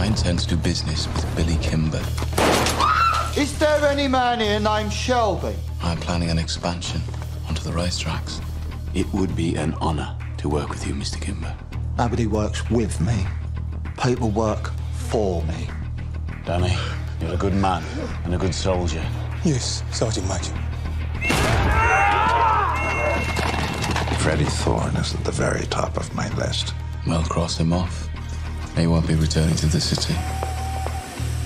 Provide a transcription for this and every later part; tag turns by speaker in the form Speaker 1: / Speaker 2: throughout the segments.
Speaker 1: I intend to do business with Billy Kimber.
Speaker 2: Is there any man here named Shelby?
Speaker 1: I'm planning an expansion onto the racetracks.
Speaker 3: It would be an honor to work with you, Mr. Kimber.
Speaker 2: Nobody works with me. People work for me.
Speaker 3: Danny, you're a good man and a good soldier.
Speaker 4: Yes, Sergeant Major.
Speaker 5: Freddie Thorne is at the very top of my list.
Speaker 1: Well, cross him off. He won't be returning to the city.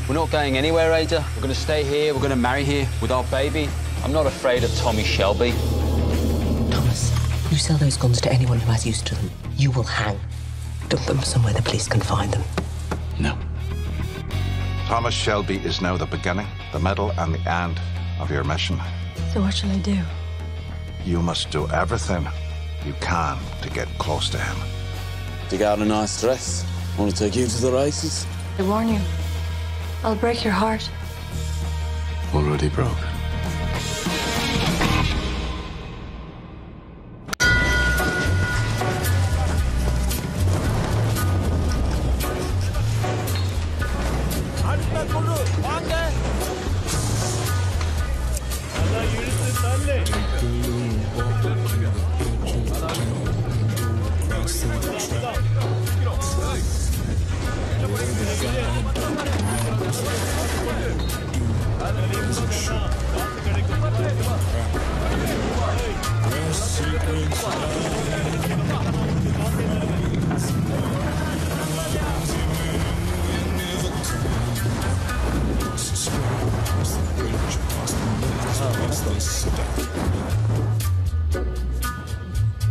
Speaker 6: We're not going anywhere, Ada. We're going to stay here. We're going to marry here with our baby. I'm not afraid of Tommy Shelby.
Speaker 7: Thomas, you sell those guns to anyone who has use to them, you will hang. Dump them somewhere the police can find them.
Speaker 1: No.
Speaker 5: Thomas Shelby is now the beginning, the middle, and the end of your mission.
Speaker 8: So what shall I do?
Speaker 5: You must do everything you can to get close to him.
Speaker 3: Dig out a nice dress. Want to take you to the races?
Speaker 8: I warn you, I'll break your heart.
Speaker 1: Already broke.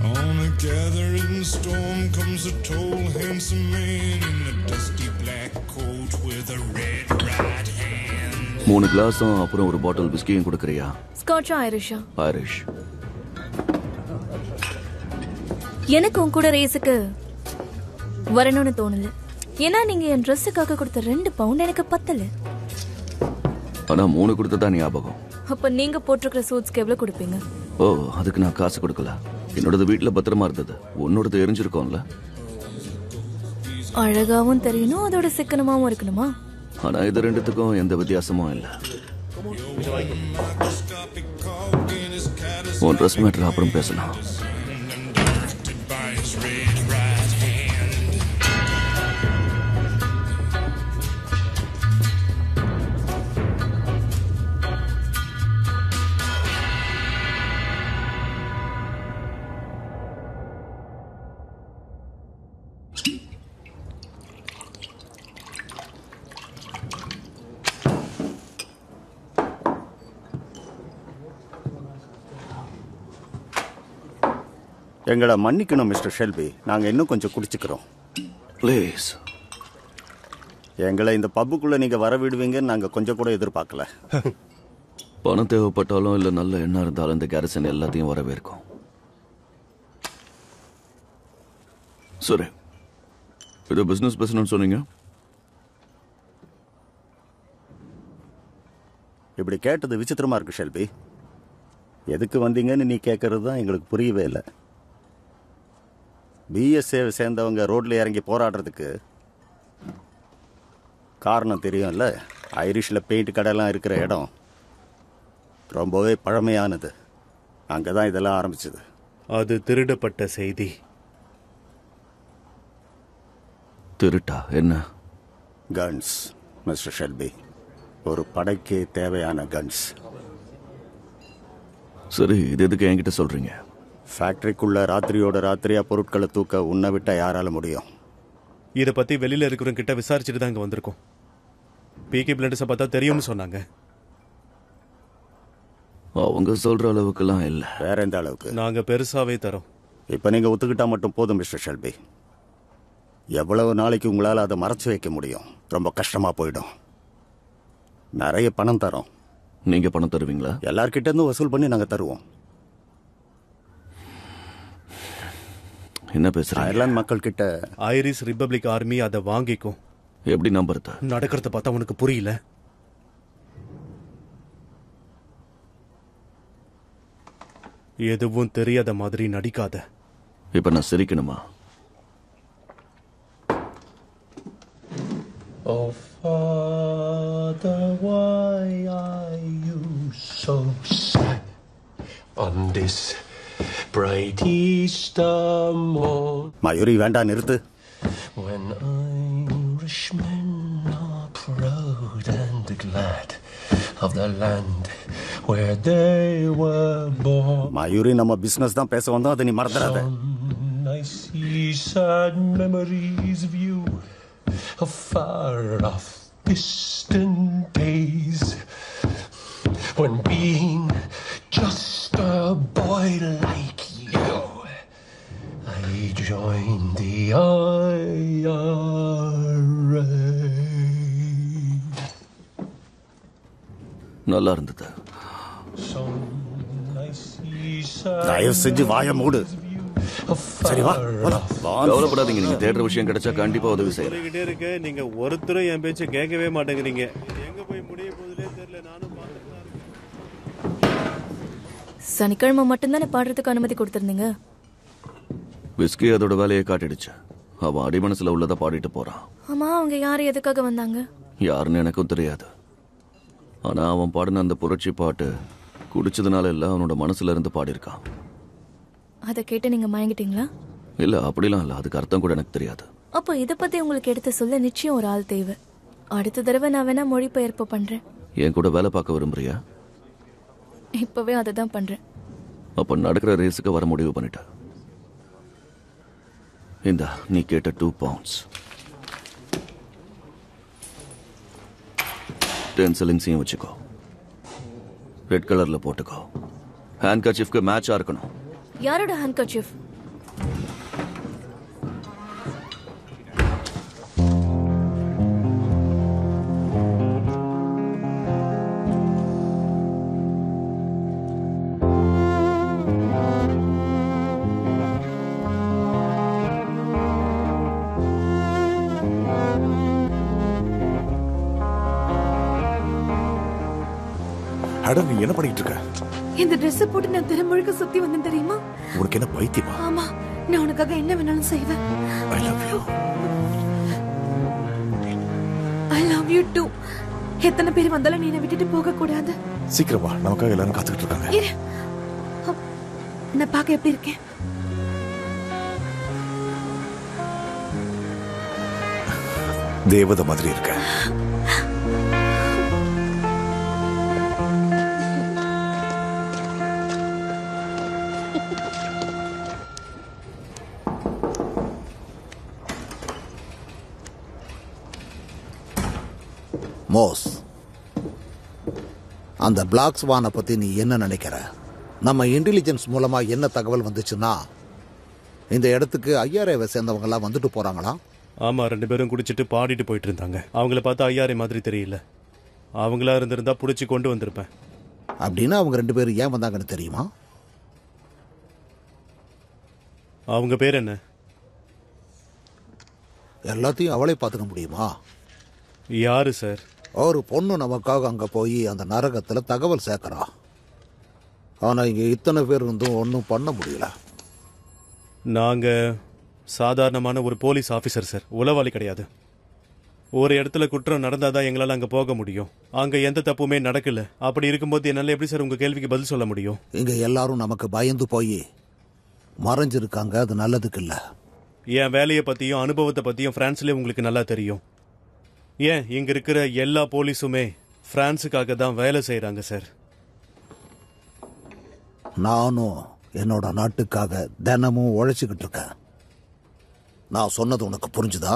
Speaker 9: On a gathering storm comes a tall, handsome man in a dusty black coat with a red right hand.
Speaker 10: 3 கிளாஸும் அப்புறம் ஒரு பாட்டில் விஸ்கியும் கொடுக்கறியா?
Speaker 8: ஸ்காட்சா ஐரிஷா?
Speaker 10: Irish.
Speaker 8: எனக்கு உன் கூட ரேஸுக்கு வரணும்னு தோணல. ஏன்னா நீங்க என் ட்ரெஸ்ஸுக்காக கொடுத்த 2 பவுண்ட் எனக்கு பத்தல.
Speaker 10: ஆனா 3 கொடுத்ததா ஞாபகம்.
Speaker 8: அப்ப நீங்க போட்டிருக்கிற சூட்ஸ்க்கு எவ்வளவு கொடுப்பீங்க?
Speaker 10: ஓ, அதுக்கு நான் காசு கொடுக்கல. என்னோடது வீட்டுல பத்திரமா இருந்தது. உன்னோடது எரிஞ்சிருக்கோம்ல.
Speaker 8: அழகாவும் தெரியணும், அதோட சிக்கனமாவும் இருக்கணுமா?
Speaker 10: ஆனா இது ரெண்டுத்துக்கும் எந்த வித்தியாசமும் இல்ல. உன் ட்ரெஸ் மேட்டர் அப்புறம் பேசலாம்.
Speaker 11: எங்களை மன்னிக்கணும் மிஸ்டர் ஷெல்பி, நாங்கள் இன்னும் கொஞ்சம் குடிச்சுக்கிறோம்.
Speaker 10: ப்ளீஸ்.
Speaker 11: எங்களை இந்த பப்புக்குள்ளே நீங்கள் வர விடுவீங்கன்னு நாங்கள் கொஞ்சம் கூட எதிர்பார்க்கல.
Speaker 10: பணம் தேவைப்பட்டாலும் இல்லை நல்ல எண்ணம் இருந்தாலும் இந்த கேரசன் எல்லாத்தையும் வரவேற்கும். சரி, இது பிஸ்னஸ் சொன்னீங்க.
Speaker 11: இப்படி கேட்டது விசித்திரமா இருக்கு ஷெல்பி. எதுக்கு வந்தீங்கன்னு நீ கேட்கறது தான் எங்களுக்கு புரியவே இல்லை. பிஎஸ்ஏவை சேர்ந்தவங்க ரோட்ல இறங்கி போராடுறதுக்கு காரணம் தெரியும்ல. ஐரிஷில் பெயிண்ட் கடையெல்லாம் இருக்கிற இடம் ரொம்பவே பழமையானது. அங்கே தான் இதெல்லாம் ஆரம்பிச்சது.
Speaker 12: அது திருடப்பட்ட செய்தி.
Speaker 10: திருட்டா? என்ன?
Speaker 11: கன்ஸ் மிஸ்டர் ஷெல்பி, ஒரு படைக்கு தேவையான கன்ஸ்.
Speaker 10: சரி, இது எதுக்கு என்கிட்ட சொல்றீங்க?
Speaker 11: ஃபேக்டரிக்குள்ள ராத்திரியோட ராத்திரியா பொருட்களை தூக்க உன்னை விட்டா யாரால முடியும்?
Speaker 12: இதை பத்தி வெளியில இருக்கிறவங்க கிட்ட விசாரிச்சுட்டு தான் இங்க வந்திருக்கோம். பிகே பிளண்டர்ஸை பார்த்தா தெரியும்னு சொன்னாங்க.
Speaker 10: அவங்க சொல்ற அளவுக்குலாம் இல்ல.
Speaker 11: வேற எந்த அளவுக்கு?
Speaker 12: நாங்க பெருசாவே தரோம்.
Speaker 11: இப்ப நீங்க ஒத்துக்கிட்டா மட்டும் போதும் மிஸ்டர் ஷெல்பி. எவ்வளவு நாளைக்கு உங்களால அதை மறைச்சு வைக்க முடியும்? ரொம்ப கஷ்டமா போயிடும். நிறைய பணம் தரோம்.
Speaker 10: நீங்க பணம் தருவீங்களா?
Speaker 11: எல்லார்கிட்ட இருந்து வசூல் பண்ணி நாங்க தருவோம்.
Speaker 10: என்ன பேசுறீங்க?
Speaker 11: அயர்லாந்து மக்கள் கிட்ட
Speaker 12: ஐரிஷ் ரிபப்ளிக் ஆர்மி அதை வாங்கிக்கும்.
Speaker 10: எப்படி நம்புறது?
Speaker 12: நடக்கிறத பார்த்தா உனக்கு புரியல. எதுவும் தெரியாத மாதிரி நடிக்காத.
Speaker 10: இப்ப நான் சிரிக்கணுமா?
Speaker 13: Oh, Father, why are you so sad on this bright Easter morn?
Speaker 11: Mayuri வேண்டாம், நிறுத்து.
Speaker 13: When Irishmen are proud and glad of the land where they were born.
Speaker 11: Mayuri, நம்ம பிசினஸ் தான் பேச வந்தோம், அதை நீ மறந்துடாத.
Speaker 13: I see sad memories of you of far off distant days, when being just a boy like you, I joined the IRA.
Speaker 10: நல்லா இருந்தது.
Speaker 11: தயவு செஞ்சு வாய மூடு. சரி வா.
Speaker 10: கவலைப்படாதீங்க, நீங்க தேடுற விஷயம் கிடைச்சா கண்டிப்பா உதவி செய்யறேன்.
Speaker 12: சொல்லிக்கிட்டே இருக்க, நீங்க ஒருத்தரும் என் பேச்ச கேட்கவே மாட்டேங்கிறீங்க. எங்க போய் முடிய போகுதுனே தெரியல. நானும்
Speaker 8: சனிக்கிழமை மட்டும்தானே பாடுறதுக்கு அனுமதி கொடுத்திருந்தீங்க.
Speaker 10: விஸ்கி அதோட வேலையை காட்டிடுச்சு. அவன் அடிமனசுல உள்ளதை பாடிட்டு போறான்.
Speaker 8: ஆமா, அவங்க யாரு எதுக்காக வந்தாங்க?
Speaker 10: யாருன்னு எனக்கும் தெரியாது. ஆனா அவன் பாடின அந்த புரட்சி பாட்டு குடிச்சதுனால இல்ல, அவனோட மனசுல இருந்து பாடியிருக்கான்.
Speaker 8: அதை கேட்டு நீங்க மயங்கிட்டீங்களா?
Speaker 10: இல்ல, அப்படிலாம் இல்ல. அதுக்கு அர்த்தம் கூட எனக்கு தெரியாது.
Speaker 8: அப்போ இதை பத்தி உங்களுக்கு எடுத்து சொல்ல நிச்சயம் ஒரு ஆள் தேவை. அடுத்த தடவை நான் வேணா மொழிபெயர்ப்பு பண்றேன்.
Speaker 10: என் கூட வேலை பார்க்க விரும்புறியா?
Speaker 8: இப்பவே அதை தான் பண்றேன்.
Speaker 10: அப்ப நடக்கிற ரேஸுக்கு வர முடிவு பண்ணிட்டேன். இந்தா, நீ கேட்ட 2 பவுண்ட்ஸ் 10 சில்லிங்ஸையும் வச்சுக்கோ. ரெட் கலர்ல போட்டுக்கோ. ஹேண்ட் கர்ச்சீஃப்க்கு மேட்சா இருக்கணும்.
Speaker 8: யாரோட ஹேண்ட் கர்ச்சீஃப்?
Speaker 14: அட, நீ என்ன பண்ணிட்டு இருக்க?
Speaker 15: இந்த Dress போட்டு நான் திருமுழுக்க சுத்தி வந்தேன் தெரியுமா?
Speaker 14: உனக்கு என்ன பைத்தியமா?
Speaker 15: ஆமா, நான் உனக்காக என்ன வேணாலும் செய்வேன்.
Speaker 14: I love you.
Speaker 15: I love you too. எத்தனை பேர் வந்தாலும் நீ என்னை விட்டுட்டு போக கூடாது.
Speaker 14: சீக்கிரம் வா, நமக்காக எல்லாரும் காத்துக்கிட்டு இருக்காங்க.
Speaker 15: இரு, நான் பார்க்க எப்படி இருக்கேன்?
Speaker 14: தேவதை மாதிரி இருக்க.
Speaker 16: மோஸ், அந்த பிளாக் ஸ்வானை பத்தி நீ என்ன நினைக்கிற? நம்ம இன்டெலிஜென்ஸ் மூலமா என்ன தகவல் வந்துச்சுன்னா, இந்த இடத்துக்கு ஐஆர்ஏவை சேர்ந்தவங்க எல்லாம் வந்துட்டு போறாங்களா?
Speaker 12: ஆமா, 2 பேரும் குடிச்சிட்டு பாடிட்டு போயிட்டு இருந்தாங்க. அவங்கள பார்த்தா ஐஆர்ஏ மாதிரி தெரியல. அவங்களா இருந்திருந்தா புடிச்சு கொண்டு வந்திருப்பேன்.
Speaker 16: அப்படின்னா அவங்க 2 பேரும் ஏன் வந்தாங்கன்னு தெரியுமா?
Speaker 12: அவங்க பேர் என்ன?
Speaker 16: எல்லாத்தையும் அவளே பார்த்துக்க முடியுமா?
Speaker 12: யாரு சார்?
Speaker 16: ஒரு பொண்ணு நமக்காக அங்க போய் அந்த நரகத்துல தகவல் சேர்க்கிறா. ஆனா இங்க இத்தனை பேர் இருந்தும் ஒன்றும் பண்ண முடியல.
Speaker 12: நாங்க சாதாரணமான ஒரு போலீஸ் ஆபீசர் சார், உளவாளி கிடையாது. ஒரு இடத்துல குற்றம் நடந்தாதான் எங்களால் அங்க போக முடியும். அங்க எந்த தப்புமே நடக்கல. அப்படி இருக்கும்போது என்னால எப்படி சார் உங்க கேள்விக்கு பதில் சொல்ல முடியும்?
Speaker 16: இங்க எல்லாரும் நமக்கு பயந்து போய் மறைஞ்சிருக்காங்க. அது நல்லதுக்கு இல்ல.
Speaker 12: என் வேலையை பத்தியும் அனுபவத்தை பத்தியும் பிரான்ஸ்லயே உங்களுக்கு நல்லா தெரியும். ஏன் இங்க இருக்கிற எல்லா போலீஸுமே பிரான்ஸுக்காக தான் வேலை செய்யறாங்க சார்.
Speaker 16: நானும் என்னோட நாட்டுக்காக தினமும் உழைச்சுக்கிட்டு இருக்கேன். நான் சொன்னது உனக்கு புரிஞ்சுதா?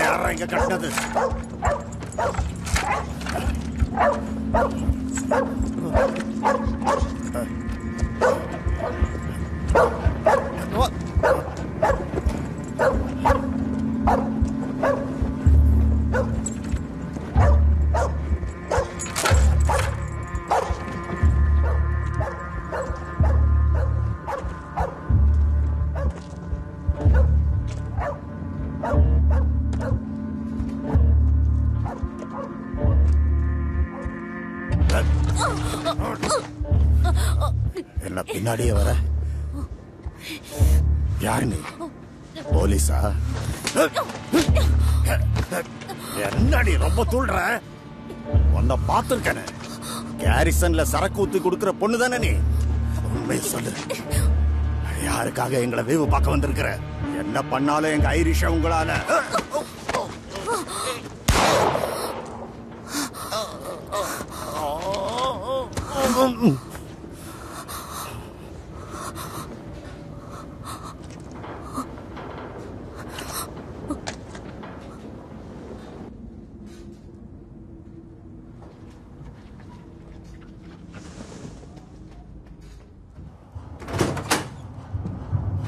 Speaker 11: யாரா இங்க கட்டினது? என்ன பின்னாடியே வர? யாரு நீ? போலீஸா? என்னடி ரொம்ப தூள்ற? உன்னை பார்த்துருக்கேன். கேரிசன்ல சரக்கு ஊத்தி கொடுக்கிற பொண்ணு தானே நீ? உண்மையை சொல்லு. யாருக்காக எங்களை வேவு பார்க்க வந்திருக்கிற? என்ன பண்ணாலும் எங்க ஐரிஷ உங்களால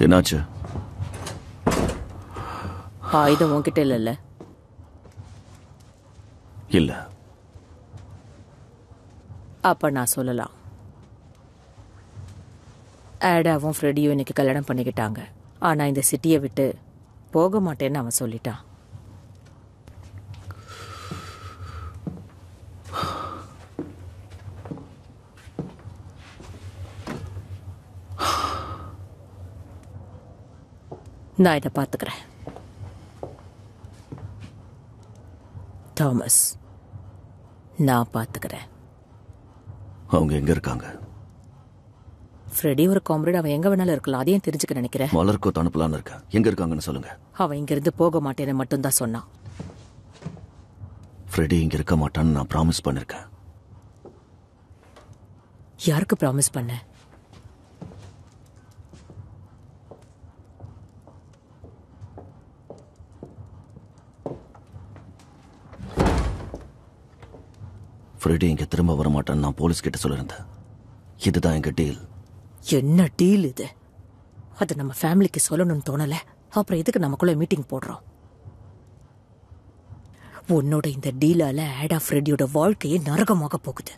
Speaker 10: என்னாச்சு?
Speaker 17: ஆயுதம் உன்கிட்ட இல்ல?
Speaker 10: இல்ல.
Speaker 17: அப்ப நான் சொல்லலாம். ஆடாவும் ஃப்ரெடியும் இன்னைக்கு கல்யாணம் பண்ணிக்கிட்டாங்க. ஆனா இந்த சிட்டியை விட்டு போக மாட்டேன்னு அவன் சொல்லிட்டான். நான் இதை பார்த்துக்கிறேன். தாமஸ், நான் பார்த்துக்கிறேன்.
Speaker 10: அவங்க எங்க இருக்காங்க?
Speaker 17: ஃப்ரெடி ஒரு காம்ரேட். அவன் எங்க வேணாலும் இருக்கலாம். அதையும் தெரிஞ்சுக்க நினைக்கிறேன்.
Speaker 10: மலர்கோத் அனுப்பலான்னு இருக்கேன். எங்க இருக்காங்கன்னு சொல்லுங்க.
Speaker 17: அவன் இங்கிருந்து போக மாட்டேன்னு மட்டும்தான் சொன்னான்.
Speaker 10: ஃப்ரெடி இங்க இருக்க மாட்டான்னு நான் ப்ராமிஸ் பண்ணிருக்கேன்.
Speaker 17: யாருக்கு ப்ராமிஸ் பண்ண?
Speaker 10: ஃப்ரெடி இங்க திரும்ப வரமாட்டான்னு நான் போலீஸ் கிட்ட சொல்லியிருந்தேன். இதுதான் எங்க டீல்.
Speaker 17: என்ன டீல் இது? அது நம்ம ஃபேமிலிக்கு சொல்லணும்னு தோணல. அப்புறம் எதுக்கு நமக்குள்ள மீட்டிங் போடுறோம்? உன்னோட இந்த டீலால ஆடா ஃப்ரெடியோட வாழ்க்கையே நரகமாக போகுது.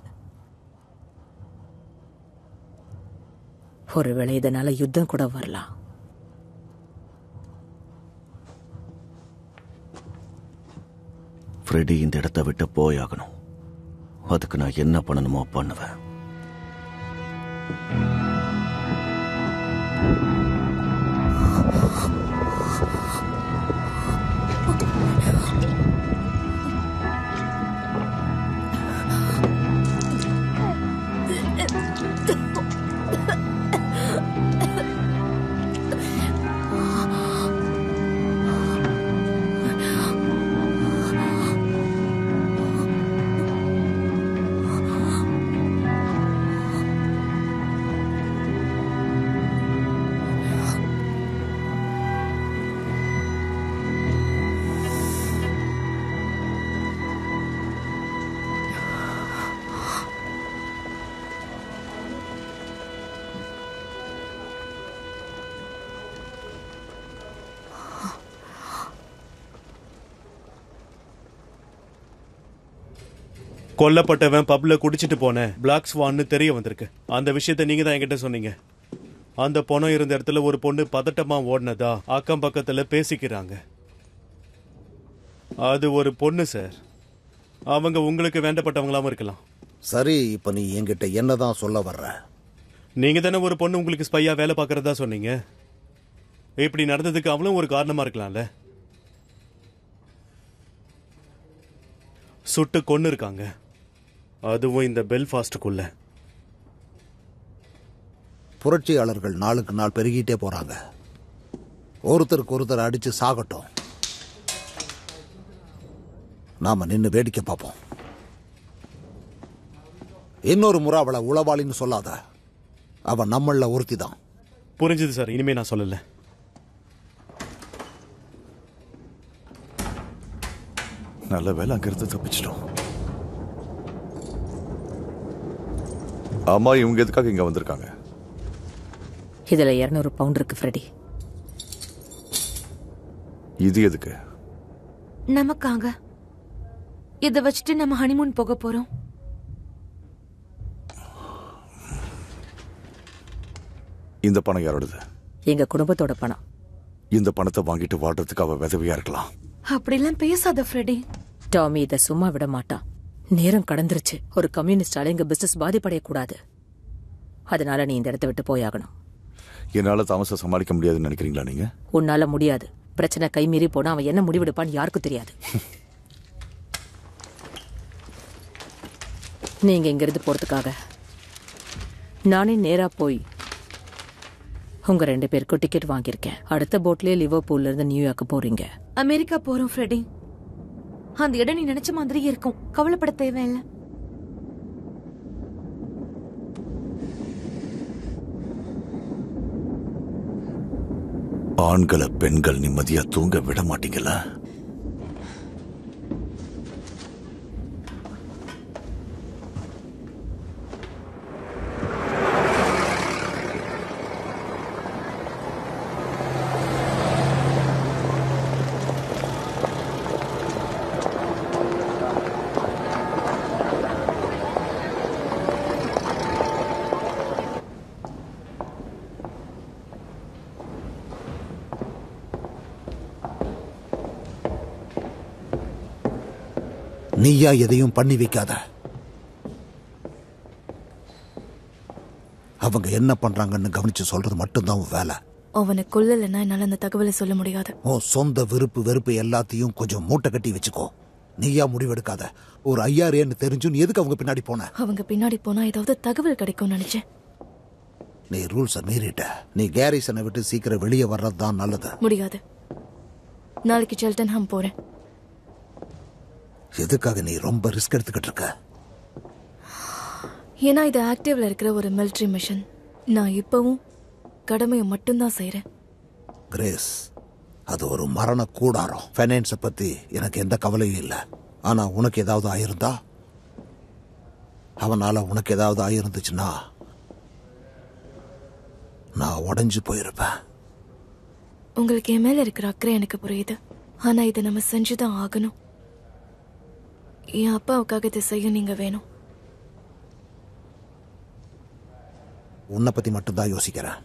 Speaker 17: ஒருவேளை இதனால யுத்தம் கூட வரலாம்.
Speaker 10: ஃப்ரெடி இந்த இடத்தை விட்டு போயாகணும். அதுக்கு நான் என்ன பண்ணணுமோ பண்ணுவேன்.
Speaker 12: கொல்லப்பட்டவன் பப்ல குடிச்சிட்டு போன பிளாக் ஸ்வான்னு தெரிய வந்திருக்கு. அந்த விஷயத்த நீங்க தான் என்கிட்ட சொன்னீங்க. அந்த பொணம் இருந்த இடத்துல ஒரு பொண்ணு பதட்டமா ஓடினதா அக்கம் பக்கத்துல பேசிக்கிறாங்க. அது ஒரு பொண்ணு சார். அவங்க உங்களுக்கு வேண்டப்பட்டவங்களாவும் இருக்கலாம்.
Speaker 16: சரி, இப்ப நீ என்கிட்ட என்னதான் சொல்ல வர்ற?
Speaker 12: நீங்க தானே ஒரு பொண்ணு உங்களுக்கு ஸ்பையா வேலை பார்க்கறதா சொன்னீங்க. இப்படி நடந்ததுக்கு அவளும் ஒரு காரணமா இருக்கலாம்ல. சுட்டு கொன்னு இருக்காங்க. அதுவும் இந்த பெல்ஃபாஸ்டுக்குள்ள.
Speaker 16: புரட்சியாளர்கள் நாளுக்கு நாள் பெருகிட்டே போறாங்க. ஒருத்தருக்கு ஒருத்தர் அடிச்சு சாகட்டும், நாம நின்னு வேடிக்கை பார்ப்போம். இன்னொரு முறை அவளை உளவாளின்னு சொல்லாத. அவன் நம்மள ஒருத்தி தான்.
Speaker 12: புரிஞ்சுது சார். இனிமே நான் சொல்லல.
Speaker 14: நல்ல வேலை அங்கிருந்து தப்பிச்சிட்டோம். அம்மா இவங்க எதுக்காக இங்க வந்திருக்காங்க?
Speaker 17: இதுல 200 பவுண்ட் இருக்கு ஃப்ரெடி.
Speaker 14: இது எதுக்கு?
Speaker 15: நமக்காக. இதை வச்சுட்டு நம்ம ஹனிமூன் போக போறோம்.
Speaker 14: இந்த பணம் யாரோடது?
Speaker 17: எங்க குடும்பத்தோட பணம்.
Speaker 14: இந்த பணத்தை வாங்கிட்டு வாழ்றதுக்கு அவ விதவியா இருக்கலாம்.
Speaker 15: அப்படிலாம் பேசாத ஃப்ரெடி.
Speaker 17: டாமி இதை சும்மா விட மாட்டான். நேரம் கடந்துருச்சு. ஒரு கம்யூனிஸ்டால எங்க பிசினஸ் பாதிப்படையக்கூடாது. அதனால நீ இந்த இடத்த விட்டு போயாகணும்.
Speaker 14: என்னால தாமஸை சமாளிக்க முடியாதுன்னு நினைக்கிறீங்களா நீங்க?
Speaker 17: உன்னால முடியாது. பிரச்சனை கைமீறி போனா அவன் என்ன முடிவெடுப்பான்னு யாருக்கும் தெரியாது. நீங்க இங்கிருந்து போறதுக்காக நானே நேரா போய் உங்க 2 பேருக்கும் டிக்கெட் வாங்கியிருக்கேன். அடுத்த போட்லயே லிவர்பூல்ல இருந்து நியூயார்க்கு போறீங்க.
Speaker 15: அமெரிக்கா போறோம் ஃப்ரெடி. அந்த இடம் நீ நினைச்ச மாதிரியே இருக்கும். கவலைப்பட தேவையில்லை.
Speaker 14: ஆண்களை பெண்கள் நிம்மதியா தூங்க விட மாட்டீங்களா?
Speaker 16: நீயா எதையும் பண்ணி வைக்காத. அவங்க என்ன பண்றாங்கன்னு கவனிச்சு சொல்றது மட்டும்தான் வேலை.
Speaker 8: அவனை கொல்லலைன்னா என்னால அந்த தகவலை சொல்ல முடியாது.
Speaker 16: உன் சொந்த வெறுப்பு எல்லாத்தையும் கொஞ்சம் மூட்டை கட்டி வச்சுக்கோ. நீயா முடிவெடுக்காத. ஒரு ஐயாரேன்னு தெரிஞ்சு நீ எதுக்கு அவங்க பின்னாடி போன?
Speaker 8: அவங்க பின்னாடி போனா ஏதாவது தகவல் கிடைக்கும் நினைச்சேன்.
Speaker 16: நீ ரூல்ஸை மீறிட்ட. நீ கேரிசனை விட்டு சீக்கிரம் வெளியே வர்றதுதான் நல்லது.
Speaker 8: முடியாது. நாளைக்கு செல்டன்ஹாம் போறேன்.
Speaker 16: எதுக்காக நீ ரொம்ப ரிஸ்க் எடுத்துக்கிட்டு இருக்க?
Speaker 8: ஏன்னா இது ஆக்டிவ்ல இருக்கிற ஒரு மிலிட்டரி மிஷன். நான் இப்பவும் கடமையை மட்டும்தான் செய்யறேன்.
Speaker 16: கிரேஸ், அது ஒரு மரண கூடாரம். ஃபைனான்ஸை பத்தி எனக்கு எந்த கவலையும் இல்லை. ஆனா உனக்கு ஏதாவது ஆயிருந்தா, அவனால உனக்கு ஏதாவது ஆயிருந்துச்சுன்னா நான் உடைஞ்சு போயிருப்பேன்.
Speaker 8: உங்களுக்கு என் மேல இருக்கிற அக்கறை எனக்கு புரியுது. ஆனா இதை நம்ம செஞ்சுதான் ஆகணும். என் அப்பாவுக்காக இதை செய்ய நீங்க வேணும்.
Speaker 16: உன்னை பத்தி மட்டும்தான் யோசிக்கிறேன்.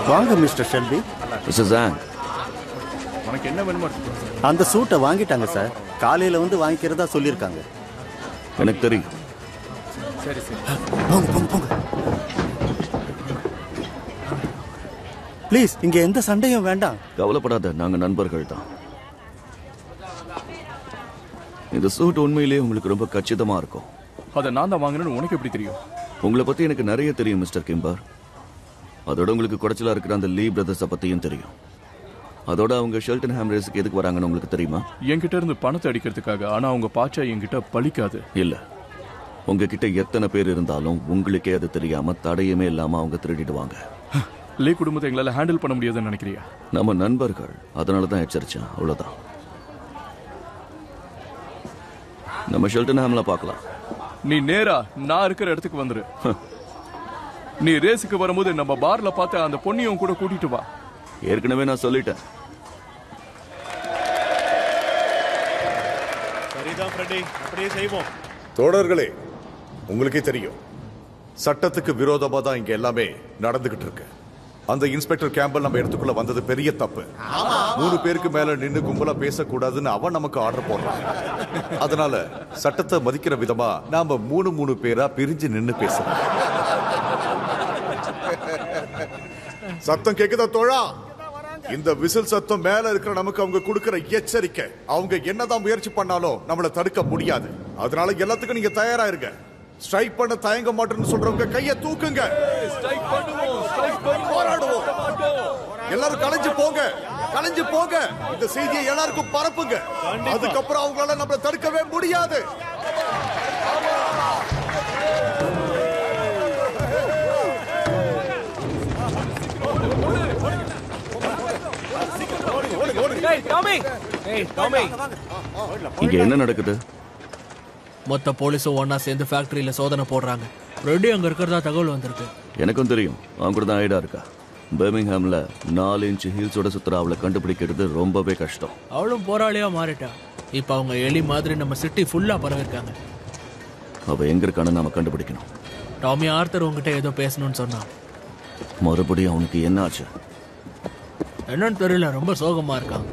Speaker 11: வாங்க மிஸ்டர் ஷெல்பி.
Speaker 12: உனக்கு என்ன வேணுமோ
Speaker 11: அந்த சூட்டை வாங்கிட்டாங்க சார். காலையில வந்து வாங்கிக்கிறதா சொல்லியிருக்காங்க.
Speaker 10: எனக்கு தெரியும்.
Speaker 12: சரி சரி,
Speaker 11: போங்க போங்க போங்க. ப்ளீஸ், இங்க எந்த சண்டையும் வேண்டாம்.
Speaker 10: கவலைப்படாத, நாங்க நண்பர்கள் தான். இந்த சூட் உண்மையிலேயே உங்களுக்கு ரொம்ப கச்சிதமா இருக்கும்.
Speaker 12: அதை நான் தான் வாங்கினேன்னு உனக்கு எப்படி தெரியும்?
Speaker 10: உங்களை பத்தி எனக்கு நிறைய தெரியும் மிஸ்டர் கிம்பர். அதோட உங்களுக்கு குடைச்சலா இருக்கிற அந்த லீ பிரதர்ஸை பத்தியும் தெரியும். அதோட அவங்க ஷெல்டன்ஹாம் ரேஸுக்கு எதுக்கு வராங்கன்னு உங்களுக்கு தெரியுமா?
Speaker 12: என்கிட்ட இருந்து பணத்தை அடிக்கிறதுக்காக. ஆனா அவங்க பாச்சா என்கிட்ட பழிக்காது.
Speaker 10: இல்ல, உங்ககிட்ட எத்தனை பேர் இருந்தாலும் உங்களுக்கே அது தெரியாம தடையுமே இல்லாம அவங்க திருடிடுவாங்க.
Speaker 12: லீ குடும்பத்தை எங்களால ஹேண்டில் பண்ண முடியாதுன்னு நினைக்கிறியா?
Speaker 10: நம்ம நண்பர்கள், அதனாலதான் எச்சரிச்சேன், அவ்வளவுதான். நம்ம ஷெல்டன்ஹாம்ல பார்க்கலாம்.
Speaker 12: நீ நேரா நான் இருக்கிற இடத்துக்கு வந்துரு. நீ ரேஸுக்கு வரும்போது நம்ம பார்ல பார்த்த அந்த பொண்ணையும் கூட கூட்டிட்டு வா.
Speaker 10: ஏற்கனவே நான் சொல்லிட்டேன்.
Speaker 12: சரிதான் ஃப்ரெடி, அப்படியே செய்வோம்.
Speaker 14: தோழர்களே, உங்களுக்கே தெரியும், சட்டத்துக்கு விரோதமா தான் இங்க எல்லாமே நடந்துகிட்டு இருக்கு. அந்த இன்ஸ்பெக்டர் கேம்பல் நம்ம இடத்துக்குள்ள வந்தது பெரிய தப்பு. 3 பேருக்கு மேல நின்னு கும்பலா பேசக்கூடாதுன்னு அவன் நமக்கு ஆர்டர் போடுறான். அதனால சட்டத்தை மதிக்கிற விதமா நாம 3 பேரா பிரிஞ்சு நின்னு பேசுறோம். சத்தம் கேக்குதா தோழா? இந்த விசில் சத்தம் மேல இருக்கிற நமக்கு அவங்க கொடுக்கிற எச்சரிக்கை. அவங்க என்னதான் முயற்சி பண்ணாலும் நம்மளை தடுக்க முடியாது. அதனால எல்லாத்துக்கும் நீங்க தயாரா இருங்க. ஸ்ட்ரைக் பண்ண தயங்க மாட்டேன்னு சொல்றவங்க கையை தூக்குங்க. போராடுவோம். எல்லாரும் கலைஞ்சு போங்க, கலைஞ்சு போங்க. இந்த செய்தியை எல்லாருக்கும் பரப்புங்க. அதுக்கப்புறம் அவங்களால நம்மள தடுக்கவே முடியாது.
Speaker 10: இங்க என்ன நடக்குது?
Speaker 18: மொத்த போலீஸும் ஒன்னா சேர்ந்து ஃபேக்டரியில சோதனை போடுறாங்க. ரெடி அங்க இருக்கிறதா தகவல் வந்திருக்கு.
Speaker 10: எனக்கும் தெரியும். அவங்க கூட தான் ஐடா இருக்கா. பர்மிங்ஹாம்ல 4 இன்ச் ஹீல்ஸோட சுத்துற அவளை கண்டுபிடிக்கிறது ரொம்பவே கஷ்டம்.
Speaker 18: அவளும் போராளியா மாறிட்டா. இப்ப அவங்க எலி மாதிரி நம்ம சிட்டி ஃபுல்லா பரவிருக்காங்க.
Speaker 10: அவ எங்க இருக்கான்னு நாம கண்டுபிடிக்கணும்.
Speaker 18: டாமி ஆர்த்தர் உங்ககிட்ட ஏதோ பேசணும்னு சொன்னான்.
Speaker 10: மறுபடியும் அவனுக்கு என்ன ஆச்சு?
Speaker 18: என்னன்னு தெரியல, ரொம்ப சோகமா இருக்கான்.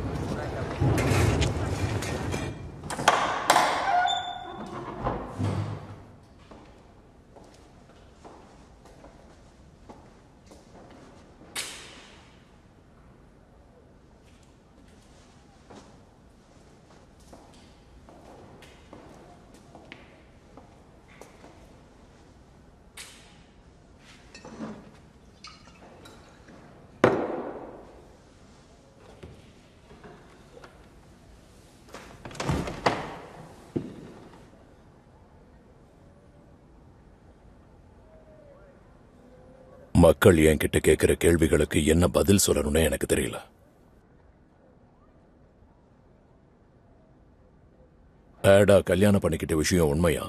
Speaker 19: மக்கள் என்கிட்ட கேட்கிற கேள்விகளுக்கு என்ன பதில் சொல்லணும்னு எனக்கு தெரியல. ஆடா கல்யாணம் பண்ணிக்கிட்ட விஷயம் உண்மையா?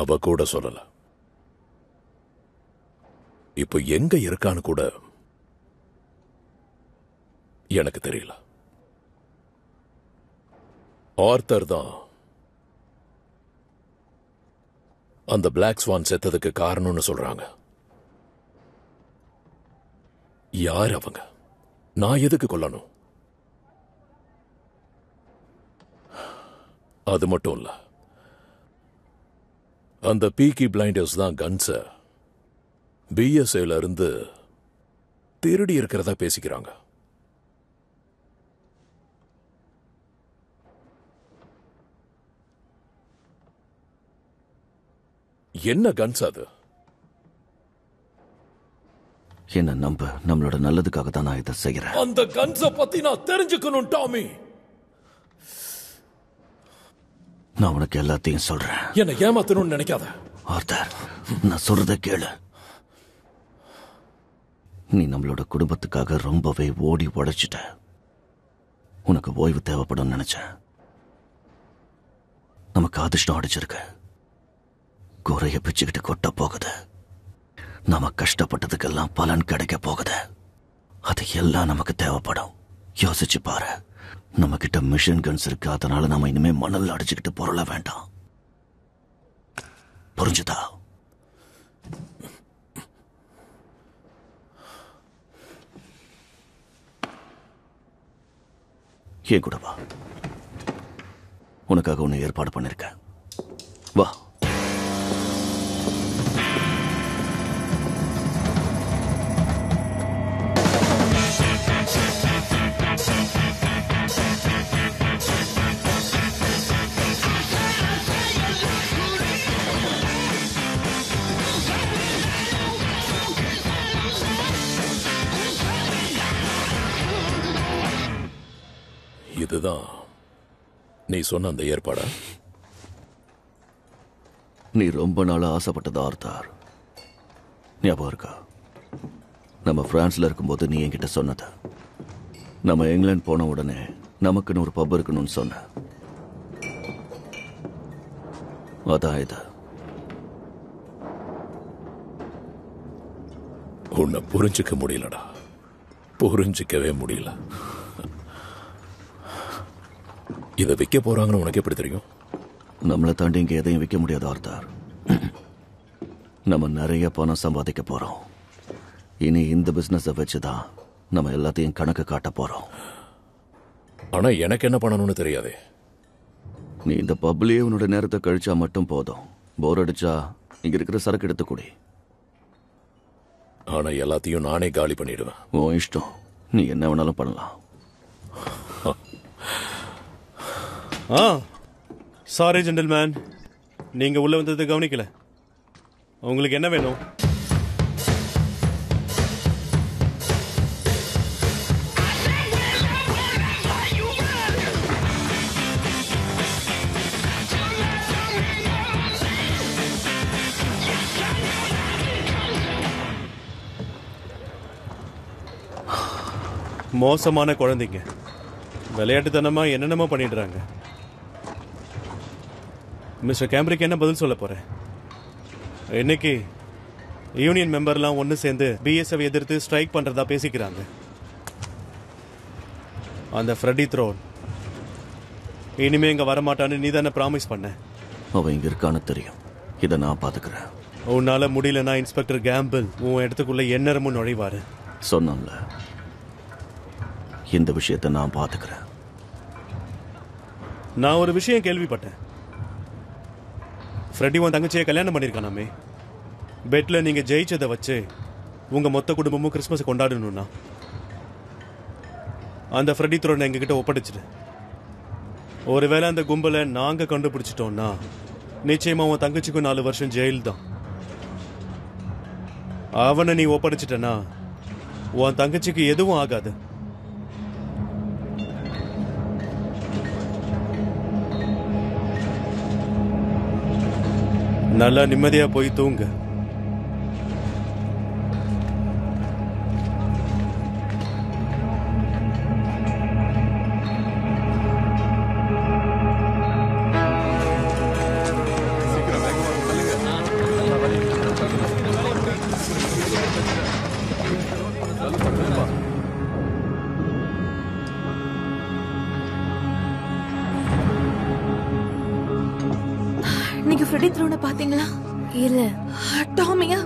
Speaker 19: அவ கூட சொல்லல. இப்போ எங்க இருக்கான்னு கூட எனக்கு தெரியல. ஆர்த்தர் தான் அந்த பிளாக் ஸ்வான் செத்ததுக்கு காரணம்னு சொல்றாங்க. யார் அவங்க? நான் எதுக்கு கொல்லணும்? அது மட்டும் இல்ல, அந்த பீக்கி பிளைண்டர்ஸ் தான் கன்ஸ பிஎஸ்ஏல இருந்து திருடி இருக்கிறதா பேசிக்கிறாங்க. என்ன கன்ஸ் அது?
Speaker 10: என்ன நம்ப, நம்மளோட நல்லதுக்காக தான் நான் இதை செய்யறேன்.
Speaker 19: அந்த கன்ஸ பத்தி நான் தெரிஞ்சுக்கணும் டாமி.
Speaker 10: நான் உனக்கு எல்லாத்தையும் சொல்றேன்.
Speaker 19: என்ன ஏமாத்தணும்னு நினைக்காத.
Speaker 10: ஆர்த்தர், நான் சொல்றத கேளு. நீ நம்மளோட குடும்பத்துக்காக ரொம்பவே ஓடி உழைச்சிட்ட. உனக்கு ஓய்வு தேவைப்படும் நினைச்சேன். நமக்கு அதிர்ஷ்டம் அடிச்சிருக்கு. குறைய பிச்சுக்கிட்டு கொட்ட போகுது. நாம கஷ்டப்பட்டதுக்கெல்லாம் பலன் கிடைக்க போகுது. அது எல்லாம் நமக்கு தேவைப்படும். யோசிச்சு பாரு. நம்ம கிட்ட மிஷின் கன்ஸ் இருக்கு. அதனால நாம இனிமே மணல் அடிச்சுக்கிட்டு பொருள வேண்டாம். புரிஞ்சுதா? ஏன் கூட வா. உனக்காக ஒன்னு ஏற்பாடு பண்ணிருக்கேன். வா.
Speaker 19: இதுதான் நீ சொன்ன அந்த ஏற்பாடா?
Speaker 10: நீ ரொம்ப நாளா ஆசைப்பட்டது ஆர்த்தார். ஞாபகம் இருக்கா? நம்ம பிரான்ஸ்ல இருக்கும்போது நீ என்கிட்ட சொன்னது. நம்ம இங்கிலாந்து போன உடனே நமக்குன்னு ஒரு பப் இருக்கணும்னு சொன்ன. அதான் இது.
Speaker 19: உன்னை புரிஞ்சுக்க முடியலடா. புரிஞ்சிக்கவே முடியல. இதை விற்க போறாங்கன்னு உனக்கு எப்படி தெரியும்?
Speaker 10: நம்மளை தாண்டி இங்க எதையும் விற்க முடியாது ஆர்த்தார். நம்ம நிறைய பணம் சம்பாதிக்க போறோம். இனி இந்த பிசினஸ் வச்சுதான் நம்ம எல்லாத்தையும் கணக்கு காட்ட போறோம்.
Speaker 19: ஆனா எனக்கு என்ன பண்ணணும்னு தெரியாதே.
Speaker 10: நீ இந்த பப்லயே உன்னோட நேரத்தை கழிச்சா மட்டும் போதும். போர் அடிச்சா இங்க இருக்கிற சரக்கு எடுத்து குடி.
Speaker 19: ஆனா எல்லாத்தையும் நானே காலி பண்ணிடுவேன்.
Speaker 10: உன் இஷ்டம். நீ என்ன வேணாலும் பண்ணலாம்.
Speaker 12: சாரி ஜென்டில்மேன், நீங்க உள்ள வந்தது கவனிக்கல. உங்களுக்கு என்ன வேணும்? மோசமான குழந்தைங்க விளையாட்டுத்தனமா என்னென்னமோ பண்ணிடுறாங்க. மிஸ்டர் கேம்பரிக்கு என்ன பதில் சொல்ல போறேன்? இன்னைக்கு யூனியன் மெம்பர்லாம் ஒன்று சேர்ந்து பிஎஸ்எஃப் எதிர்த்து ஸ்ட்ரைக் பண்றதா பேசிக்கிறாங்க. அந்த ஃப்ரெடி த்ரோன் இனிமே இங்க வரமாட்டான்னு நீ தானே ப்ராமிஸ் பண்ண.
Speaker 10: அவன் இங்க இருக்கான்னு தெரியும். இதை நான் பாத்துக்கிறேன்.
Speaker 12: உன்னால முடியலன்னா இன்ஸ்பெக்டர் கேம்பிள் உன் இடத்துக்குள்ள எந்நேரமும் நுழைவாரு.
Speaker 10: சொன்னல, இந்த விஷயத்தை நான் பாத்துக்கிறேன்.
Speaker 12: நான் ஒரு விஷயம் கேள்விப்பட்டேன். ஃப்ரெடி உன் தங்கச்சியை கல்யாணம் பண்ணிருக்கானாமே. பெட்ல நீங்க ஜெயிச்சதை வச்சு உங்க மொத்த குடும்பமும் கிறிஸ்மஸ் கொண்டாடணும்னா அந்த ஃப்ரெடி த்ரோனை எங்ககிட்ட ஒப்படைச்சிட்டு, ஒருவேளை அந்த கும்பலை நாங்க கண்டுபிடிச்சிட்டோம்னா நிச்சயமா உன் தங்கச்சிக்கும் 4 வருஷம் ஜெயில் தான். அவனை நீ ஒப்படைச்சிட்டனா உன் தங்கச்சிக்கு எதுவும் ஆகாது. நல்லா நிம்மதியா போய் தூங்க.
Speaker 15: நீங்க ஃப்ரெடி த்ரோனை பாத்தீங்களா?
Speaker 8: இல்ல.
Speaker 15: டாமியா?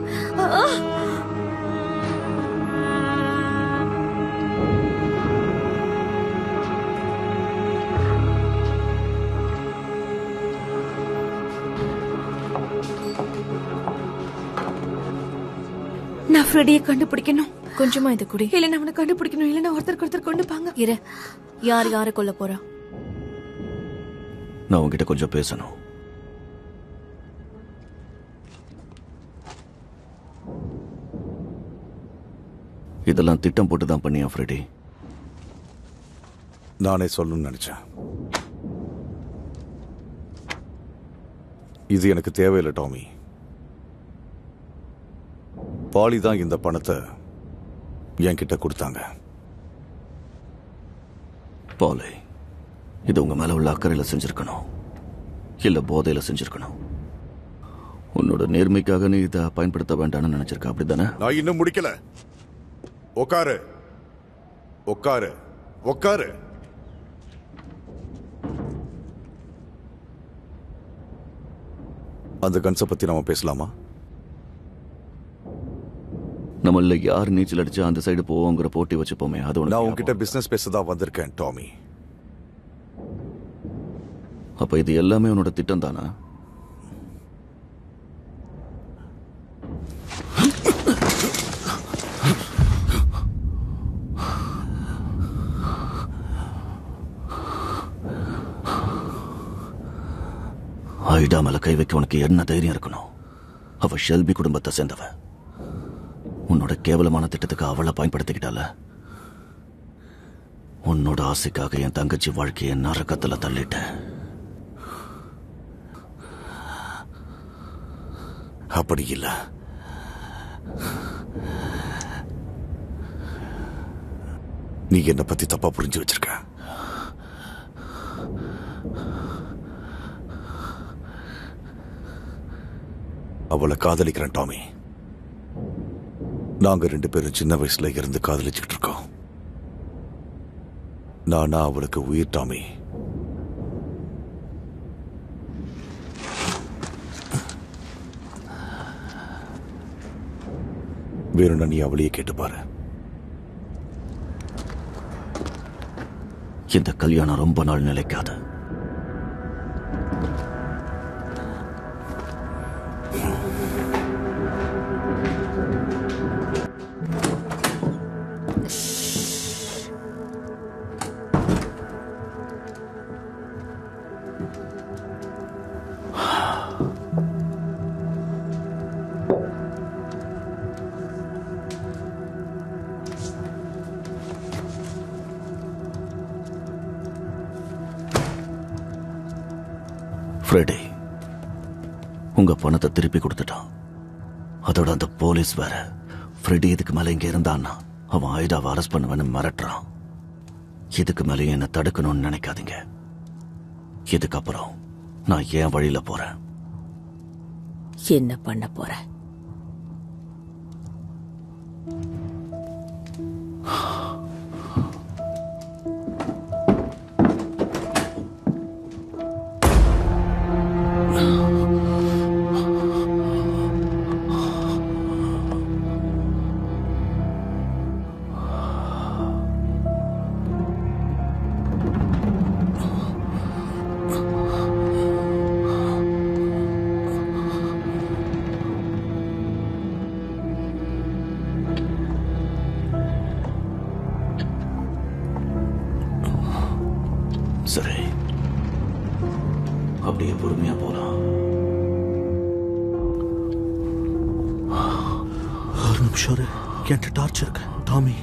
Speaker 15: நான் ஃப்ரெடியை கண்டுபிடிக்கணும்.
Speaker 8: கொஞ்சமா இது குடி.
Speaker 15: இல்ல நான் அவனை கண்டுபிடிக்கணும். இல்ல ஒருத்தருக்கு ஒருத்தர் கொண்டுப்பாங்க.
Speaker 8: இரு, யார் யாரை கொல்ல போறா?
Speaker 10: நான் உங்ககிட்ட கொஞ்சம் பேசணும். இதெல்லாம் திட்டம் போட்டு தான் பண்ணியா ஃப்ரெடி?
Speaker 14: நானே சொல்லணும்னு நினைச்சேன். இது எனக்கு தேவையில்லை டாமி. பாலி தான் இந்த பணத்தை என்கிட்ட கொடுத்தாங்க.
Speaker 10: பாலி இது உங்க மேல உள்ள அக்கறையில செஞ்சிருக்கணும், இல்ல போதையில செஞ்சிருக்கணும். உன்னோட நேர்மைக்காக நீ இதை பயன்படுத்த வேண்டாம்னு நினைச்சிருக்க, அப்படித்தானே?
Speaker 14: நான் இன்னும் முடிக்கல. உட்காரு உட்காரு உட்காரு. அந்த கன்ஸை பத்தி நாம பேசலாமா?
Speaker 10: நம்மள யார் நீச்சல் அடிச்சு அந்த சைடு போவோங்கிற போட்டி வச்சுப்போமே, அது
Speaker 14: நான் உங்ககிட்ட பிசினஸ் பேசதான் வந்திருக்கேன் டாமி.
Speaker 10: அப்ப இது எல்லாமே உன்னோட திட்டம் தானா? ஐடா மேல கை வைக்க உனக்கு என்ன தைரியம் இருக்கணும்? அவ ஷெல்பி குடும்பத்தை சேர்ந்தவ. உன்னோட கேவலமான திட்டத்துக்கு அவளை பயன்படுத்திக்கிட்டால. உன்னோட ஆசைக்காக என் தங்கச்சி வாழ்க்கையை நரகத்துல தள்ளிட்ட.
Speaker 14: அப்படி இல்ல. நீ என்ன பத்தி தப்பா புரிஞ்சு வச்சிருக்க. அவளை காதலிக்கிறேன் டாமி. நாங்க 2 பேரும் சின்ன வயசுல இருந்து காதலிச்சுக்கிட்டு இருக்கோம். நானா அவளுக்கு உயிர் டாமி. வேணும்னா நீ அவளையே கேட்டு பாரு.
Speaker 10: இந்த கல்யாணம் ரொம்ப நாள் நிலைக்காது. ஃப்ரெடி உங்க பணத்தை திருப்பி கொடுத்துட்டான். அதோட அந்த போலீஸ் வேற ஃப்ரெடி இதுக்கு மேல இங்க இருந்தான்னா அவன் ஐடாவை அரெஸ்ட் பண்ணுவேன்னு மிரட்டுறான். இதுக்கு மேலே என்ன தடுக்கணும்னு நினைக்காதீங்க. இதுக்கப்புறம் நான் என் வழியில போறேன்.
Speaker 17: என்ன பண்ண போற?
Speaker 10: சரி, அப்படியே பொறுமையா போலாம்.
Speaker 11: ஒரு நிமிஷம் என்கிட்ட டார்ச் இருக்கு டாமி.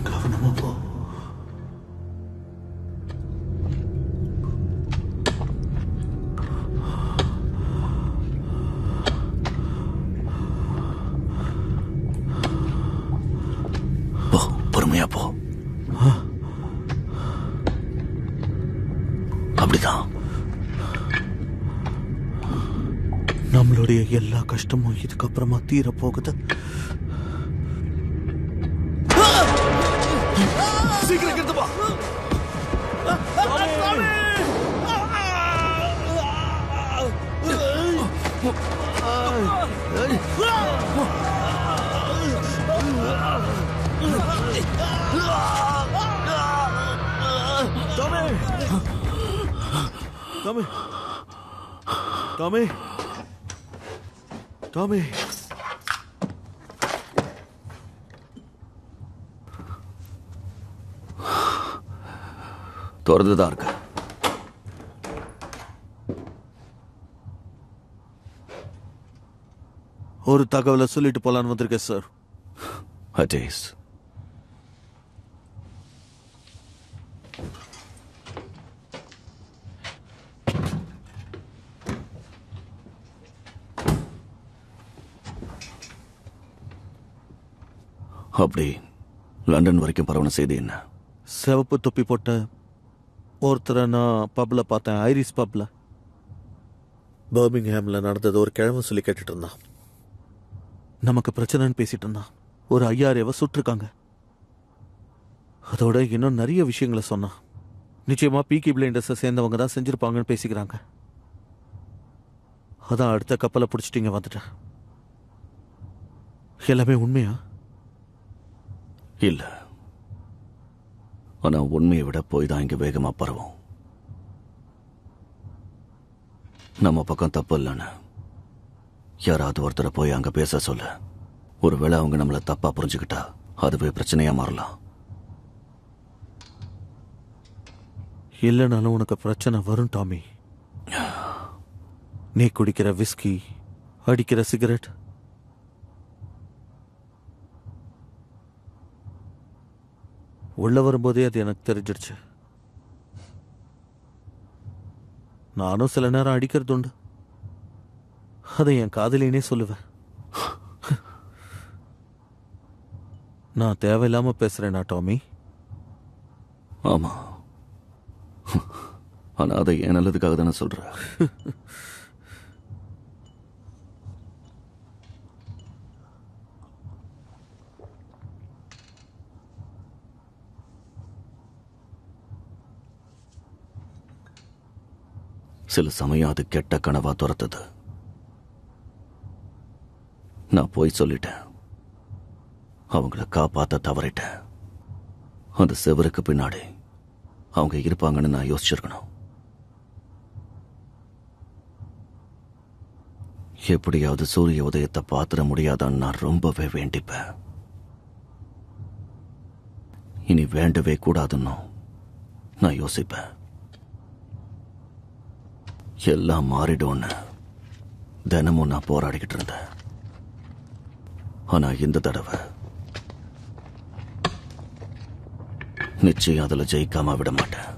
Speaker 11: கவனமா போ.
Speaker 10: பொறுமையா போ. அப்படிதான்.
Speaker 11: நம்மளுடைய எல்லா கஷ்டமும் இதுக்கப்புறமா தீர போகுது. சீக்கிரம் கிட்ட போ. Tommy! Tommy! Tommy!
Speaker 10: திறந்துதான் இருக்கு.
Speaker 11: ஒரு தகவலை சொல்லிட்டு போலான்னு வந்திருக்கேன் சார்.
Speaker 10: அஜேஸ், அப்படி லண்டன் வரைக்கும் பரவன செய்தி என்ன?
Speaker 11: சிவப்பு தொப்பி போட்ட ஒருத்தரை நான் பப்ல பார்த்தேன். ஐரிஸ் பப்ல. பர்மிங்ஹாம்ல நடந்தது ஒரு கிழமை சொல்லி கேட்டுட்டு இருந்தான். நமக்கு பிரச்சனைன்னு பேசிட்டு இருந்தான். ஒரு 5000 சுட்டிருக்காங்க. அதோட இன்னும் நிறைய விஷயங்களை சொன்னான். நிச்சயமா பீக்கி பிளைண்டர்ஸை சேர்ந்தவங்க தான் செஞ்சிருப்பாங்கன்னு பேசிக்கிறாங்க. அதான் அடுத்த கப்பலை பிடிச்சிட்டு இங்க வந்துட்டேன். எல்லாமே உண்மையா?
Speaker 10: இல்ல, ஆனா உண்மையை விட போய் தான் இங்க வேகமா பரவும். நம்ம பக்கம் தப்பு இல்லைன்னு யாராவது ஒருத்தரை போய் அங்க பேச சொல்ல. ஒருவேளை அவங்க நம்மள தப்பா புரிஞ்சுக்கிட்டா அதுவே பிரச்சனையா மாறலாம்.
Speaker 11: இல்லைனாலும் உனக்கு பிரச்சனை வரும் டாமி. நீ குடிக்கிற விஸ்கி, அடிக்கிற சிகரெட், உள்ள வரும்போதே அது எனக்கு தெரிஞ்சிடுச்சு. நானும் சில நேரம் அடிக்கிறது உண்டு. அதை என் காதலினே சொல்லுவேன். நான் தேவையில்லாம பேசுறேனா டாமி?
Speaker 10: ஆமா, ஆனா அதை என் நல்லதுக்காக தானே சொல்றேன். சில சமயம் அது கெட்ட கனவா துரத்துது. நான் போய் சொல்லிட்டேன். அவங்கள காப்பாத்த தவறிட்டேன். அந்த செவருக்கு பின்னாடி அவங்க இருப்பாங்கன்னு நான் யோசிச்சிருக்கணும். எப்படியாவது சூரிய உதயத்தை பாத்திர முடியாதான்னு நான் ரொம்பவே வேண்டிப்பேன். இனி வேண்டவே கூடாதுன்னு நான் யோசிப்பேன். எல்லாம் மாறிடும்னு தினமும் நான் போராடிக்கிட்டு இருந்தேன். ஆனா இந்த தடவை நிச்சயம் அதுல ஜெயிக்காம விட மாட்டேன்.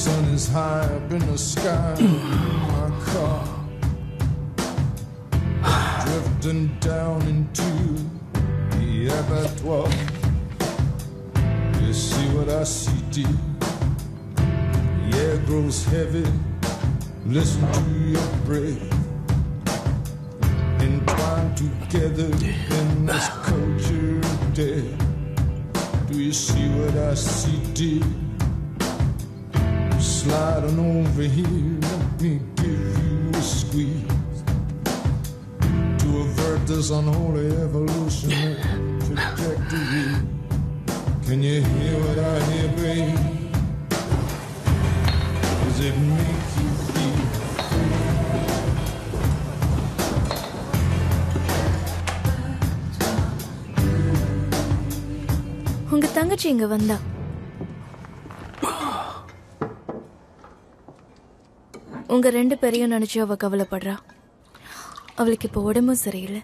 Speaker 9: Sun is high up in the sky in my car, drifting down into the abattoir. You see what I see, dear? The air grows heavy. Listen to your breath, entwined together in this culture of death. Do you see what I see, dear? Slide on over here, let me give you a squeeze to avert this unholy evolutionary trajectory. Can you hear what I hear, babe? Does it make you feel?
Speaker 8: உங்க தங்கச்சி இங்க வந்தா உங்க 2 பேரையும் நினைச்சு அவ கவலைப்படுறா. அவளுக்கு இப்போ உடம்பும் சரியில்லை.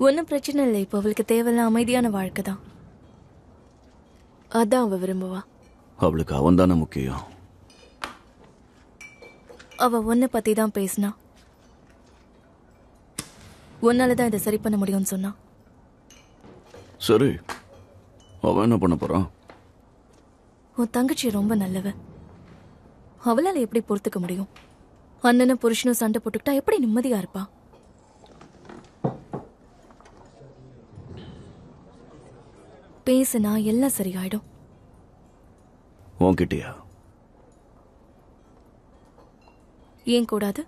Speaker 8: ஒன்றும் பிரச்சனை இல்லை. இப்போ அவளுக்கு தேவையில்ல அமைதியான வாழ்க்கை தான். அதான் அவ விரும்புவா.
Speaker 10: அவளுக்கு அவன் தானே முக்கியம்.
Speaker 8: அவ ஒன்ன பத்தி தான் பேசினா. உன்னாலதான் இதை சரி பண்ண முடியும்னு சொன்னா.
Speaker 10: சரி, அவன் என்ன பண்ண போறான்?
Speaker 8: உன் தங்கச்சி ரொம்ப நல்லவ. அவளால எப்படி பொறுத்துக்க முடியும்? அண்ணனும் புருஷனும் சண்டை போட்டுக்கிட்டா எப்படி நிம்மதியா இருப்பா? பேசுனா எல்லாம் சரியாயிடும்.
Speaker 10: உன்கிட்டயா?
Speaker 8: ஏன் கூடாது?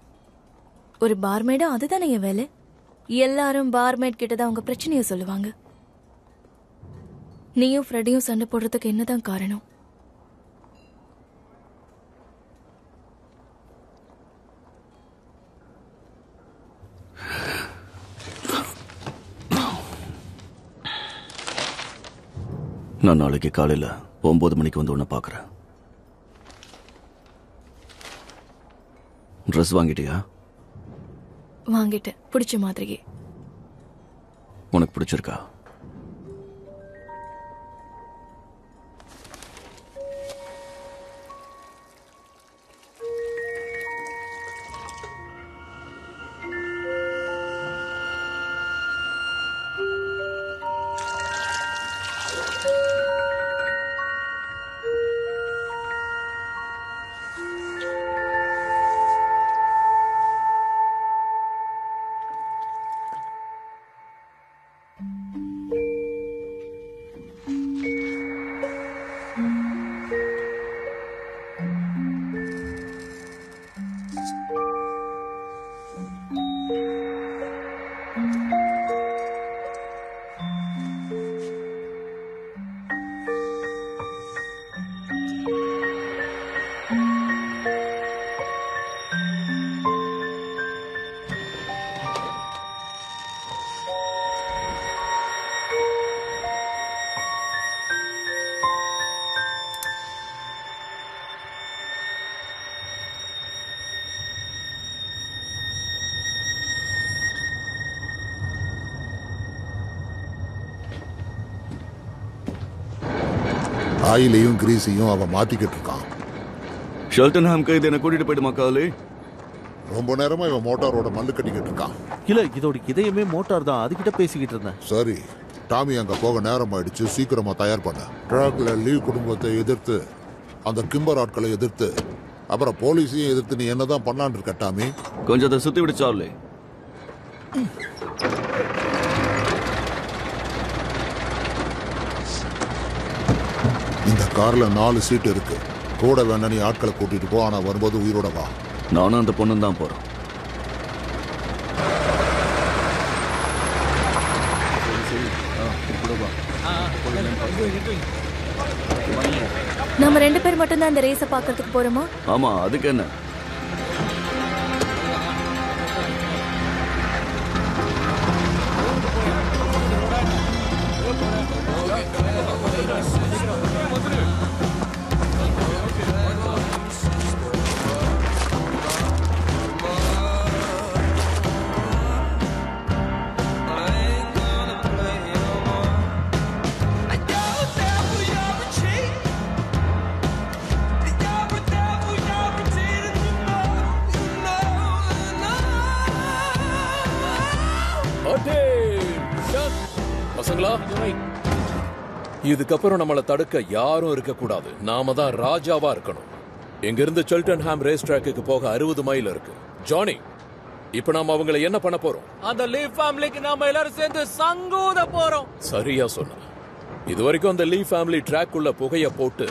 Speaker 8: ஒரு பார்மேடா அதுதானே என் வேலை. எல்லாரும் பார்மேட் கிட்டதான் அவங்க பிரச்சனைய சொல்லுவாங்க. நீயும் ஃப்ரெடையும் சண்டை போடுறதுக்கு என்னதான் காரணம்?
Speaker 10: நான் நாளைக்கு காலையில 9 மணிக்கு வந்து உன்னை பார்க்கறேன். ட்ரெஸ் வாங்கிட்டியா?
Speaker 8: வாங்கிட்டேன், பிடிச்ச மாதிரியே.
Speaker 10: உனக்கு பிடிச்சிருக்கா?
Speaker 16: ஆயிலையும் கிரீஸையும் அவன் மாத்திக்கிட்டு இருக்கான்.
Speaker 10: ஷெல்டன்ஹாம்க்கு இதை என்ன கூட்டிட்டு போயிடுமா காலி?
Speaker 16: ரொம்ப நேரமா இவன் மோட்டாரோட மல்லு கட்டிக்கிட்டு இருக்கான்.
Speaker 20: இல்ல, இதோட இதயமே மோட்டார் தான். அதுகிட்ட பேசிக்கிட்டு இருந்தேன்.
Speaker 16: சரி, டாமி அங்க போக நேரம் ஆயிடுச்சு. சீக்கிரமா தயார் பண்ண. ட்ராக்ல லீவ் குடும்பத்தை எதிர்த்து, அந்த கிம்பர் ஆட்களை எதிர்த்து, அப்புறம் போலீஸையும் எதிர்த்து நீ என்னதான் பண்ணலான்னு இருக்க டாமி?
Speaker 10: கொஞ்சம் அதை சுத்தி விடு சார்லி.
Speaker 16: இந்த கார்ல 4 சீட் இருக்கு. கூட வேணா நீ ஆட்களை கூட்டிட்டு போ. ஆனா வரும்போது உயிரோட வா.
Speaker 10: நானும் அந்த பொண்ணும் தான் போறோம்.
Speaker 8: நம்ம 2 பேர் மட்டும் தான் இந்த ரேஸ பாக்கிறதுக்கு போறோமா?
Speaker 10: ஆமா, அதுக்கு என்ன?
Speaker 19: பசங்களா, இதுக்கப்புறம் நம்மளை தடுக்க யாரும் இருக்கக்கூடாது. நாம தான் ராஜாவா இருக்கணும். இங்கிருந்து செல்டன்ஹாம் ரேஸ் ட்ராக்குக்கு போக 60 மைல் இருக்கு. ஜானி, இப்ப நாம அவங்களை என்ன பண்ண போறோம்?
Speaker 18: அந்த லீ ஃபேமிலிக்கு நாம எல்லாரும் சேர்ந்து சங்கூத போறோம்.
Speaker 19: சரியா சொன்ன. இதுவரைக்கும் அந்த லீ ஃபேமிலி ட்ராக் உள்ள புகைய போட்டு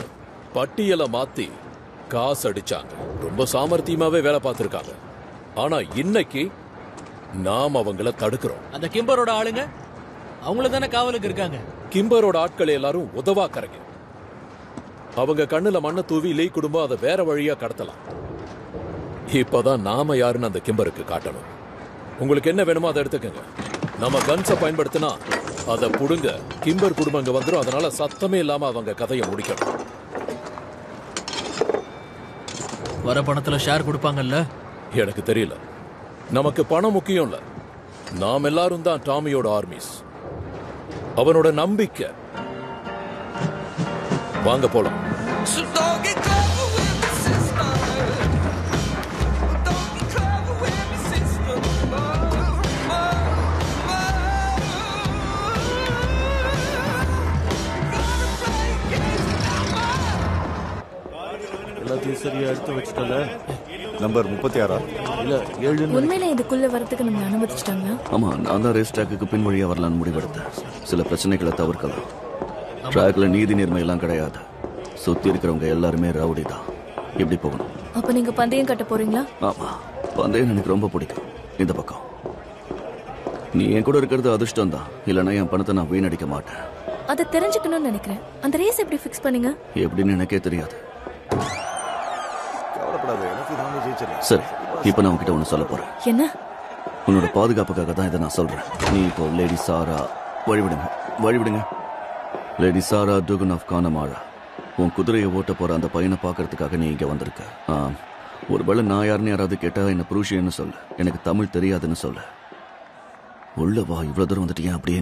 Speaker 19: பட்டியலை மாத்தி காசு அடிச்சாங்க. ரொம்ப சாமர்த்தியமாவே வேலை பார்த்திருக்காங்க. ஆனா இன்னைக்கு நாம் அவங்கள தடுக்கிறோம்.
Speaker 18: அந்த கிம்பரோட ஆளுங்க அவங்கள தானே காவலுக்கு இருக்காங்க.
Speaker 19: கிம்பரோட ஆட்கள் எல்லாரும் உதவாக்கறங்க. அவங்க கண்ணுல மண்ணை தூவி லீ குடும்பம் அதை வேற வழியா கடத்தலாம். இப்பதான் நாம யாருன்னு அந்த கிம்பருக்கு காட்டணும். உங்களுக்கு என்ன வேணுமோ அதை எடுத்துக்கங்க. நம்ம கன்ஸை பயன்படுத்தினா அதை புடுங்க கிம்பர் குடும்பம் இங்க வந்துடும். அதனால சத்தமே இல்லாம அவங்க கதையை முடிக்கணும்.
Speaker 18: வர பணத்துல ஷேர் கொடுப்பாங்கல்ல?
Speaker 19: எனக்கு தெரியல. நமக்கு பணம் முக்கியம் இல்ல. நாம் எல்லாரும் தான் டாமியோட ஆர்மிஸ். அவனோட நம்பிக்கை. வாங்க போலாம்.
Speaker 20: எல்லாத்தையும் சரியா எடுத்து வச்சுட்டல.
Speaker 14: நம்பர் 36
Speaker 20: இல்ல 7.
Speaker 8: உண்மையில இதுக்குள்ள வரதுக்கு நம்மள அனுமதிச்சிட்டாங்க.
Speaker 10: ஆமா, நான் தான் ரேஸ் ட்ராக்குக்கு பின் வழியா வரலான்னு முடிவெடுத்தேன். சில பிரச்சனைகளை தவிர்க்கலாம். ட்ராக்ல நீதி நேர்மை எல்லாம் கிடையாது. சுத்தி இருக்கிறவங்க எல்லாருமே ரவுடி தான். எப்படி போகணும்?
Speaker 8: அப்ப நீங்க பந்தயம் கட்ட போறீங்களா?
Speaker 10: ஆமா, பந்தயம் எனக்கு ரொம்ப பிடிக்கும். இந்த பக்கம் நீ என் கூட இருக்கிறது அதிர்ஷ்டம் தான். இல்லைன்னா என் பணத்தை நான் வீணடிக்க மாட்டேன்.
Speaker 8: அதை தெரிஞ்சுக்கணும்னு நினைக்கிறேன். அந்த ரேஸ் எப்படி ஃபிக்ஸ் பண்ணீங்க?
Speaker 10: எப்படின்னு எனக்கே தெரியாது.
Speaker 14: கவலைப்படாத, எனக்கு நாம ஜெயிச்சிடலாம்.
Speaker 10: சரி, இப்ப நான் உன்கிட்ட ஒண்ணு சொல்ல போறேன்.
Speaker 8: என்ன?
Speaker 10: உன்னோட பாதுகாப்புக்காக தான் இதை நான் சொல்றேன். நீ இப்போ லேடி சாரா வழிவிடுங்க. லேடி சாரா டுகன் ஆஃப் கானமாரா, உன் குதிரையை ஓட்ட போற அந்த பையனை பாக்குறதுக்காக நீ இங்க வந்திருக்க. ஒருவேளை நான் யாருன்னு யாராவது கேட்டா என்ன புருஷன்னு சொல்லு. எனக்கு தமிழ் தெரியாதுன்னு சொல்லு. உள்ள வா. இவ்வளவு தூரம் வந்துட்டு ஏன் அப்படியே